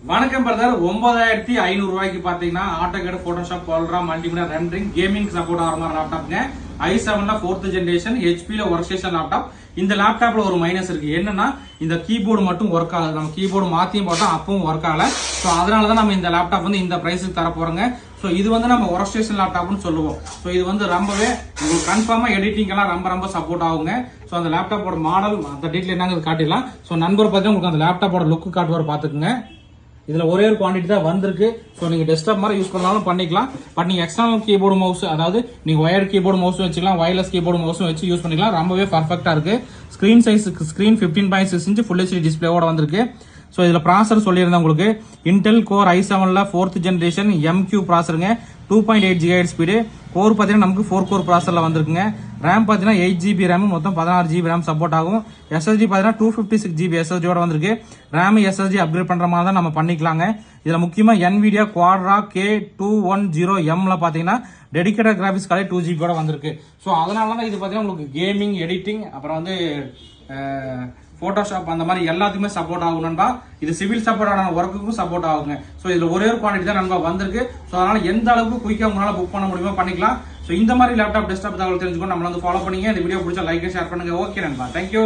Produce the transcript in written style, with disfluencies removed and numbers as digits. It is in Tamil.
வணக்கம் பிரதர். 9500 ரூபாய்க்கு பாத்தீங்கன்னா ஆட்டோகேட், போட்டோஷாப், கோல்ரா, மல்டிமீடியா, ரெண்டரிங், கேமிங் சப்போர்ட் ஆகிற மாதிரி லேப்டாப்ங்க. i7ல 4th ஜெனரேஷன், ஹெச்பில ஒர்க் ஸ்டேஷன் லேப்டாப். இந்த லேப்டாப்ல ஒரு மைனஸ் இருக்கு. என்னன்னா இந்த கீபோர்டு மட்டும் ஒர்க் ஆகுது. நம்ம கீபோர்டு மாத்தியும் போட்டா அப்பவும் ஒர்க் ஆகல. சோ அதனாலதான் நம்ம இந்த லேப்டாப் வந்து இந்த பிரைஸுக்கு தர போறோங்க. சோ இது வந்து நம்ம ஒர்க் ஸ்டேஷன் லேப்டாப்னு சொல்லுவோம். சோ இது வந்து ரொம்பவே உங்களுக்கு கன்ஃபார்மா எடிட்டிங் எல்லாம் ரொம்ப சப்போர்ட் ஆகுங்க. சோ அந்த லேப்டாப்போட மாடல் அந்த டீட்டெயில் என்னங்க காட்டிடலாம். சோ நண்பர் பார்த்தா உங்களுக்கு அந்த லேப்டாப்போட லுக் காட்டுவார் பாத்துக்குங்க. இதுல ஒரே ஒரு குவான்டிட்டி தான் வந்திருக்கு. ஸோ நீங்க டெஸ்க்டாப் மாதிரி யூஸ் பண்ணாலும் பண்ணிக்கலாம். பட் நீங்க எக்ஸ்டர்னல் கீபோர்டு மவுஸ், அதாவது நீங்க ஒயர்ட் கீபோர்டு மவுஸ் வச்சுக்கலாம், வயர்லெஸ் கீபோர்டு மவுஸும் வச்சு யூஸ் பண்ணிக்கலாம். ரொம்பவே பர்ஃபெக்டா இருக்கு. Screen size screen 15.6 inch full HD டிஸ்பிளேவோட வந்திருக்கு. ஸோ இதுல ப்ராசர் சொல்லியிருந்தேன் உங்களுக்கு. இன்டெல் கோர் i7ல 4th ஜெனரேஷன் MQ ப்ராசருங்க, 2.8 GHz ஸ்பீடு. கோர் பார்த்தீங்கன்னா நமக்கு 4 கோர் ப்ராசர்ல வந்திருக்குங்க. ரேம் பார்த்தீங்கன்னா 8 GB ரேம், மொத்தம் 16 GB ரேம் சப்போர்ட் ஆகும். SSD பார்த்தீங்கன்னா 256 GB SSDயோட வந்திருக்கு. ரேம் SSD அப்கிரேட் பண்ற மாதிரி தான் நம்ம பண்ணிக்கலாங்க. இதுல முக்கியமா NVIDIA Quadra K210M பாத்தீங்கன்னா டெடிகேட்டட் கிராபிக்ஸ் கார்டு 2 GB வந்திருக்கு. ஸோ அதனால தான் இது பார்த்தீங்கன்னா உங்களுக்கு கேமிங், எடிட்டிங், அப்புறம் வந்து போட்டோஷாப் அந்த மாதிரி எல்லாத்துக்குமே சப்போர்ட் ஆகும் நண்பா. இது சிவில் சப்போர்ட் ஆன ஒர்க்குக்கும் சப்போர்ட் ஆகுங்க. ஸோ இதுல ஒரே ஒரு குவான்டிட்டி தான் நண்பா வந்திருக்கு. ஸோ அதனால எந்த அளவுக்கு குயிக்கா உங்களால புக் பண்ண முடியுமோ பண்ணிக்கலாம். ஸோ இந்த மாதிரி லேப்டாப், டெஸ்க்டாப் தகவல் தெரிஞ்சுக்கணும். நம்ம வந்து ஃபாலோ பண்ணீங்க. இந்த வீடியோ பிடிச்சா லைக், ஷேர் பண்ணுங்க. ஓகே நண்பா, தேங்க்யூ.